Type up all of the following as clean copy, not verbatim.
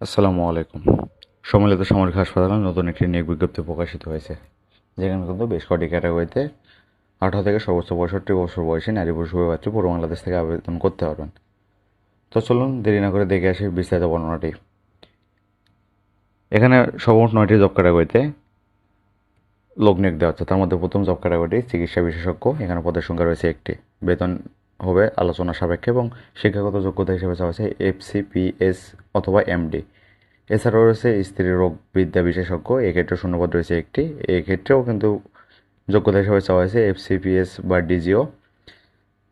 আসসালামু আলাইকুম। সম্মিলিত সামরিক হাসপাতালে নতুন একটি নিয়োগ বিজ্ঞপ্তি প্রকাশিত হয়েছে, যেখানে কিন্তু বেশ কয়েকটি ক্যাটাগরিতে 18 থেকে সর্বোচ্চ 65 বছর বয়সী নারী পুরুষ উভয় প্রার্থী পূর্ব বাংলাদেশ থেকে আবেদন করতে পারবেন। তো চলুন দেরি না করে দেখে আসি বিস্তারিত বর্ণনাটি। এখানে সর্বমোট 9টি জব ক্যাটাগরিতে লোক নিয়োগ দেওয়া হচ্ছে। তার মধ্যে প্রথম জব ক্যাটাগরি চিকিৎসা বিশেষজ্ঞ। এখানে পদের সংখ্যা রয়েছে একটি। বেতন হবে আলোচনা সাপেক্ষে এবং শিক্ষাগত যোগ্যতা হিসেবে চাওয়া হয়েছে FCPS অথবা MD। এছাড়াও রয়েছে স্ত্রী রোগ বিদ্যা বিশেষজ্ঞ। এক্ষেত্রে শূন্যপদ রয়েছে একটি। এক্ষেত্রেও কিন্তু যোগ্যতা হিসেবে চাওয়া হয়েছে FCPS বা DGO।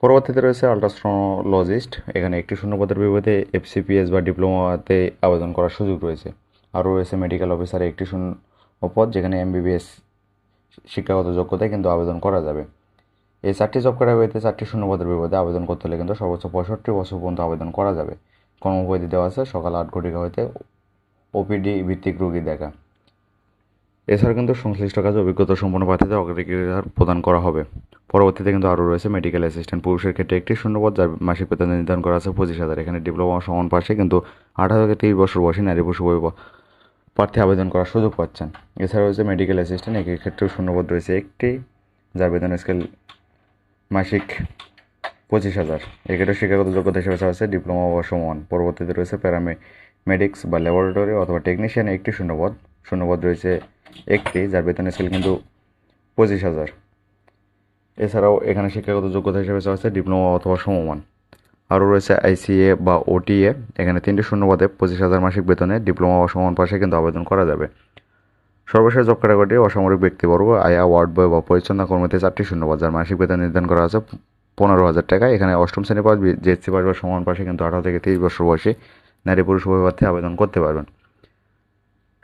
পরবর্তীতে রয়েছে আল্ট্রাসনোলজিস্ট। এখানে একটি শূন্যপদের বিপরীতে FCPS বা ডিপ্লোমাতে আবেদন করার সুযোগ রয়েছে। আরও রয়েছে মেডিকেল অফিসারে একটি শূন্যপদ, যেখানে MBBS শিক্ষাগত যোগ্যতায় কিন্তু আবেদন করা যাবে। এই 4টি জব ক্যাটাগরিতে 4টি শূন্যপদের বিপদে আবেদন করতে হলে কিন্তু সর্বোচ্চ 65 বছর পর্যন্ত আবেদন করা যাবে। কর্মপরিধি দেওয়া আছে সকাল 8 ঘটিকা হইতে OPD ভিত্তিক রোগী দেখা। এছাড়া কিন্তু সংশ্লিষ্ট কাজে অভিজ্ঞতা সম্পন্ন প্রার্থীদের অগ্রাধিকার প্রদান করা হবে। পরবর্তীতে কিন্তু আরও রয়েছে মেডিকেল অ্যাসিস্ট্যান্ট। পুরুষের ক্ষেত্রে একটি শূন্যপদ, যার মাসিক বেতন নির্ধারণ করা আছে 25,000। এখানে ডিপ্লোমা সমান পাশে কিন্তু 18 থেকে 30 বছর বয়সী নারী পুরুষ উভয় প্রার্থী আবেদন করার সুযোগ পাচ্ছেন। এছাড়া রয়েছে মেডিকেল অ্যাসিস্ট্যান্ট। ক্ষেত্রেও শূন্যপদ রয়েছে একটি, যার বেতন স্কেল মাসিক 25,000। এক্ষেত্রে শিক্ষাগত যোগ্যতা হিসেবে চাওয়া হচ্ছে ডিপ্লোমা বা সমান। পরবর্তীতে রয়েছে প্যারামেডিক্স বা ল্যাবরেটরি অথবা টেকনিশিয়ান একটি শূন্যপদ রয়েছে একটি, যার বেতন স্কেল কিন্তু 25,000। এছাড়াও এখানে শিক্ষাগত যোগ্যতা হিসেবে চাওয়া হচ্ছে ডিপ্লোমা অথবা সমমান। আরও রয়েছে ICA বা OTA। এখানে 3টি শূন্যপদে 25,000 মাসিক বেতনে ডিপ্লোমা বা সমান পাশে কিন্তু আবেদন করা যাবে। সর্বশেষ জব ক্যাটাগরি অসামরিক ব্যক্তিবর্গ, আয়া, ওয়ার্ড বয় বা পরিচ্ছন্ন কর্মীতে 4টি শূন্যপদ, যার মাসিক বেতন নির্ধারণ করা আছে 15,000 টাকা। এখানে অষ্টম শ্রেণী পাস, JSC পাস বা সমান পাশে কিন্তু 18 থেকে 30 বছর বয়সী নারী পুরুষ উভয় প্রার্থী আবেদন করতে পারবেন।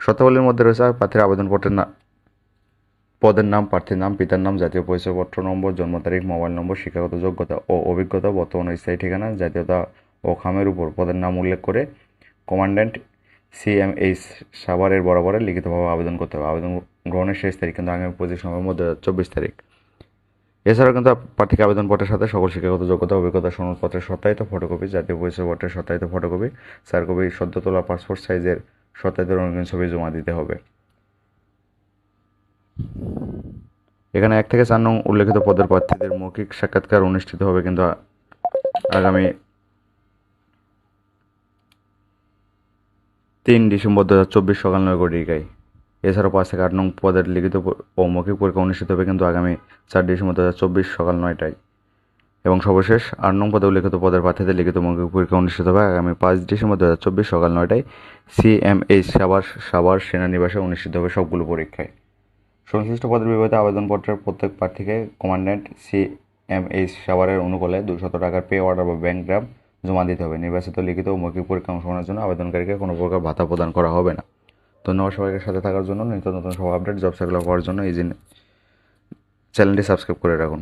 শর্তাবলীর মধ্যে রয়েছে প্রার্থীর আবেদনপত্রের পদের নাম, প্রার্থীর নাম, পিতার নাম, জাতীয় পরিচয়পত্র নম্বর, জন্ম তারিখ, মোবাইল নম্বর, শিক্ষাগত যোগ্যতা ও অভিজ্ঞতা, বর্তমান স্থায়ী ঠিকানা, জাতীয়তা ও খামের উপর পদের নাম উল্লেখ করে কমান্ড্যান্ট CMH সাভারের বরাবরে লিখিতভাবে আবেদন করতে হবে। আবেদন গ্রহণের শেষ তারিখ কিন্তু আগামী 25 নভেম্বর 2024 তারিখ। এছাড়াও কিন্তু প্রার্থীকে আবেদনপত্রের সাথে সকল শিক্ষাগত যোগ্যতা অভিজ্ঞতা সনদপত্রের সত্যায়িত ফটোকপি, জাতীয় পরিচয়পত্রের সত্যায়িত ফটোকপি, 4 কপি সদ্য তোলা পাসপোর্ট সাইজের সত্যায়িত রঙিন ছবি জমা দিতে হবে। এখানে 1 থেকে 4 নং উল্লেখিত পদের প্রার্থীদের মৌখিক সাক্ষাৎকার অনুষ্ঠিত হবে কিন্তু আগামী 3 ডিসেম্বর 2024 সকাল 9 ঘটিকায়। এছাড়াও 5 থেকে 8 নং পদের লিখিত ও মৌখিক পরীক্ষা অনুষ্ঠিত হবে কিন্তু আগামী 4 ডিসেম্বর 2024 সকাল 9টায়। এবং সর্বশেষ 8 নং পদে উল্লেখিত পদের প্রার্থীদের লিখিত মৌখিক পরীক্ষা অনুষ্ঠিত হবে আগামী 5 ডিসেম্বর 2024 সকাল 9টায়। CMH সাভার সেনানিবাসে অনুষ্ঠিত হবে সবগুলো পরীক্ষায়। সংশ্লিষ্ট পদের বিপরীতে আবেদনপত্রের প্রত্যেক প্রার্থীকে কমান্ড্যান্ট CMH সাভারের অনুকূলে 200 টাকার পে অর্ডার বা ব্যাংক ড্রাফট জমা দিতে হবে। নির্বাচিত লিখিত ও মৌখিক পরীক্ষা অংশগ্রহণের জন্য আবেদনকারীকে কোনো প্রকার ভাতা প্রদান করা হবে না। ধন্যবাদ সবাইকে সাথে থাকার জন্য। নিত্য নতুন সব আপডেট জব সাইকেল পাওয়ার জন্য এই চ্যানেলটি সাবস্ক্রাইব করে রাখুন।